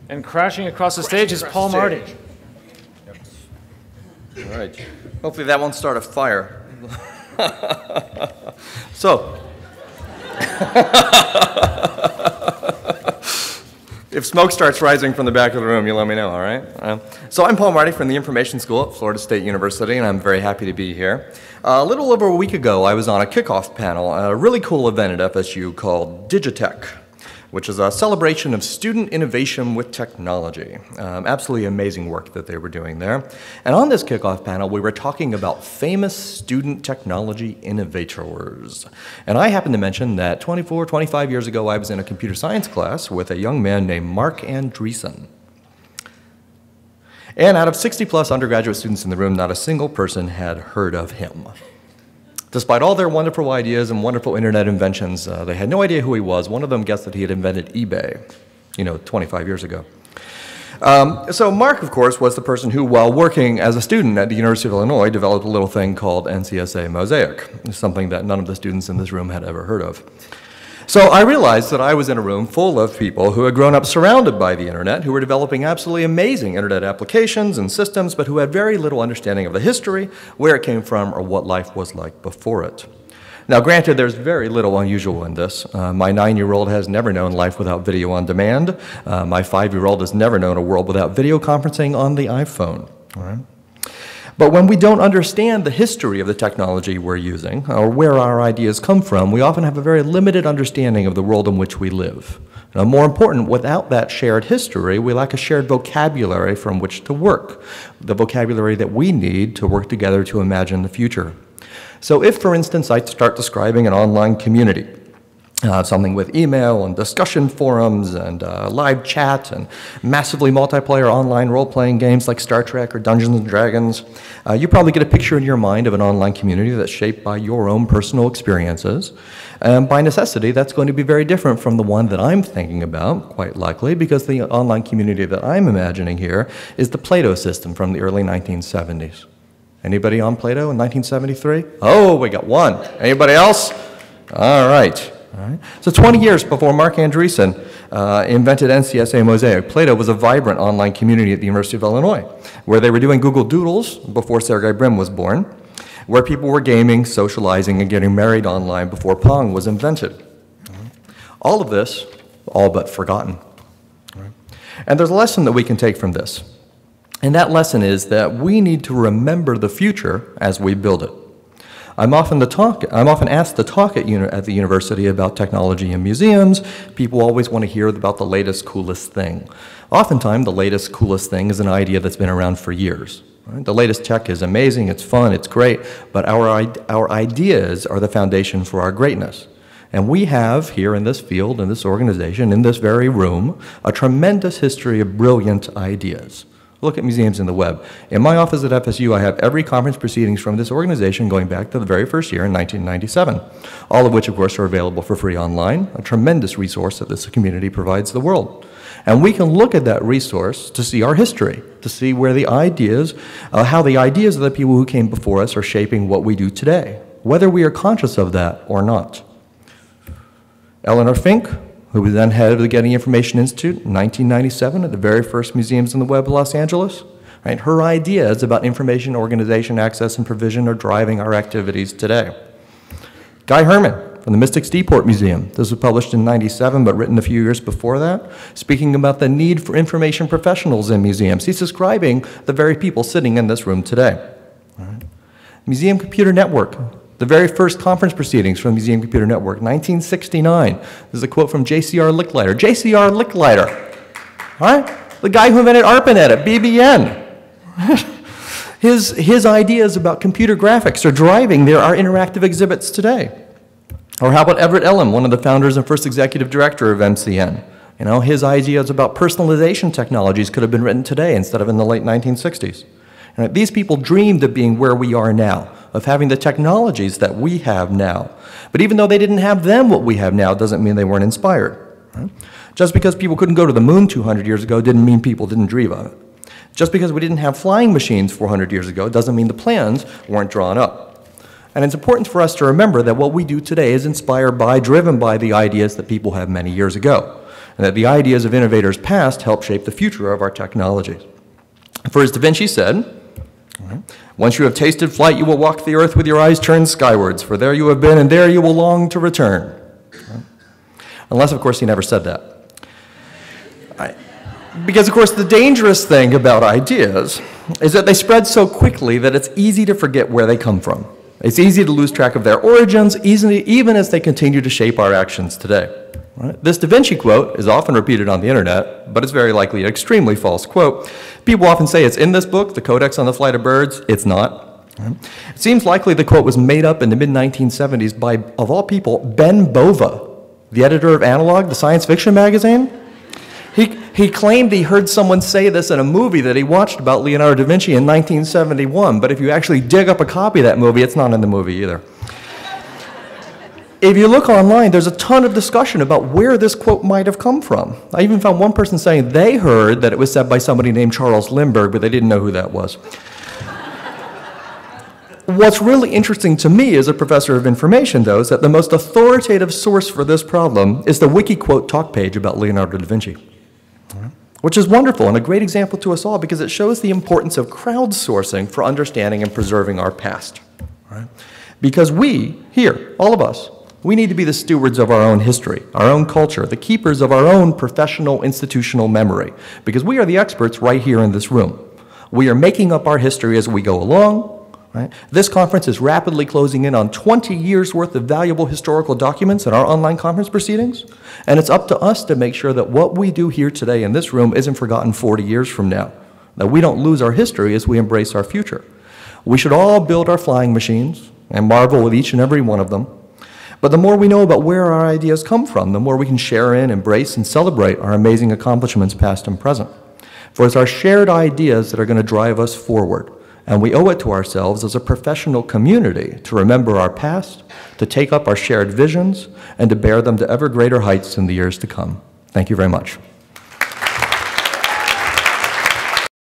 And crashing across the stage is Paul Marty. All right. Hopefully that won't start a fire. So, if smoke starts rising from the back of the room, you let me know, all right? So I'm Paul Marty from the Information School at Florida State University, and I'm very happy to be here. A little over a week ago, I was on a kickoff panel at a really cool event at FSU called Digitech, which is a celebration of student innovation with technology. Absolutely amazing work that they were doing there. And on this kickoff panel, we were talking about famous student technology innovators. And I happened to mention that 24, 25 years ago, I was in a computer science class with a young man named Mark Andreessen. And out of 60+ undergraduate students in the room, not a single person had heard of him. Despite all their wonderful ideas and wonderful internet inventions, they had no idea who he was. One of them guessed that he had invented eBay, 25 years ago. So Mark, of course, was the person who, while working as a student at the University of Illinois, developed a little thing called NCSA Mosaic, something that none of the students in this room had ever heard of. So I realized that I was in a room full of people who had grown up surrounded by the internet, who were developing absolutely amazing internet applications and systems, but who had very little understanding of the history, where it came from, or what life was like before it. Now, granted, there's very little unusual in this. My 9-year-old has never known life without video on demand. My 5-year-old has never known a world without video conferencing on the iPhone. All right? But when we don't understand the history of the technology we're using, or where our ideas come from, we often have a very limited understanding of the world in which we live. Now, more important, without that shared history, we lack a shared vocabulary from which to work, the vocabulary that we need to work together to imagine the future. So if, for instance, I start describing an online community, something with email and discussion forums and live chat and massively multiplayer online role-playing games like Star Trek or Dungeons & Dragons, you probably get a picture in your mind of an online community that's shaped by your own personal experiences. And by necessity, that's going to be very different from the one that I'm thinking about, quite likely, because the online community that I'm imagining here is the Plato system from the early 1970s. Anybody on Plato in 1973? Oh, we got one. Anybody else? All right. All right. So 20 years before Mark Andreessen invented NCSA Mosaic, Plato was a vibrant online community at the University of Illinois, where they were doing Google Doodles before Sergey Brin was born, where people were gaming, socializing, and getting married online before Pong was invented. All of this, all but forgotten. And there's a lesson that we can take from this. And that lesson is that we need to remember the future as we build it. I'm often asked to talk at the university about technology and museums. People always want to hear about the latest, coolest thing. Oftentimes, the latest, coolest thing is an idea that's been around for years. Right? The latest tech is amazing, it's fun, it's great, but our ideas are the foundation for our greatness. And we have here in this field, in this organization, in this very room, a tremendous history of brilliant ideas. Look at museums in the web. In my office at FSU, I have every conference proceedings from this organization going back to the very first year in 1997, all of which, of course, are available for free online, a tremendous resource that this community provides the world. And we can look at that resource to see our history, to see where the ideas, how the ideas of the people who came before us are shaping what we do today, whether we are conscious of that or not. Eleanor Fink, who was then head of the Getting Information Institute in 1997 at the very first museums in the web of Los Angeles. Right? Her ideas about information organization, access, and provision are driving our activities today. Guy Herman from the Mystics Deport Museum. This was published in '97, but written a few years before that, speaking about the need for information professionals in museums. He's describing the very people sitting in this room today. Right? Museum Computer Network. The very first conference proceedings from the Museum Computer Network, 1969. This is a quote from J.C.R. Licklider. J.C.R. Licklider, all right? The guy who invented ARPANET at BBN. His ideas about computer graphics are driving our interactive exhibits today. Or how about Everett Elam, one of the founders and first executive director of MCN? You know, his ideas about personalization technologies could have been written today instead of in the late 1960s. And these people dreamed of being where we are now, of having the technologies that we have now. But even though they didn't have them, what we have now doesn't mean they weren't inspired. Right? Just because people couldn't go to the moon 200 years ago didn't mean people didn't dream of it. Just because we didn't have flying machines 400 years ago doesn't mean the plans weren't drawn up. And it's important for us to remember that what we do today is inspired by, driven by the ideas that people had many years ago. and that the ideas of innovators past help shape the future of our technologies. For as Da Vinci said, once you have tasted flight, you will walk the earth with your eyes turned skywards, for there you have been, and there you will long to return. Unless, of course, he never said that. Because, of course, the dangerous thing about ideas is that they spread so quickly that it's easy to forget where they come from. It's easy to lose track of their origins, even as they continue to shape our actions today. Right? This Da Vinci quote is often repeated on the internet, but it's very likely an extremely false quote. People often say it's in this book, The Codex on the Flight of Birds. It's not. Right? It seems likely the quote was made up in the mid-1970s by, of all people, Ben Bova, the editor of Analog, the science fiction magazine. He claimed he heard someone say this in a movie that he watched about Leonardo da Vinci in 1971, but if you actually dig up a copy of that movie, it's not in the movie either. If you look online, there's a ton of discussion about where this quote might have come from. I even found one person saying they heard that it was said by somebody named Charles Lindbergh, but they didn't know who that was. What's really interesting to me as a professor of information, though, is that the most authoritative source for this problem is the WikiQuote talk page about Leonardo da Vinci, which is wonderful and a great example to us all because it shows the importance of crowdsourcing for understanding and preserving our past. Right? Because we, here, all of us, we need to be the stewards of our own history, our own culture, the keepers of our own professional institutional memory, because we are the experts right here in this room. We are making up our history as we go along. Right? This conference is rapidly closing in on 20 years' worth of valuable historical documents in our online conference proceedings, and it's up to us to make sure that what we do here today in this room isn't forgotten 40 years from now, that we don't lose our history as we embrace our future. We should all build our flying machines and marvel with each and every one of them, but the more we know about where our ideas come from, the more we can share in, embrace, and celebrate our amazing accomplishments past and present. For it's our shared ideas that are going to drive us forward. And we owe it to ourselves as a professional community to remember our past, to take up our shared visions, and to bear them to ever greater heights in the years to come. Thank you very much.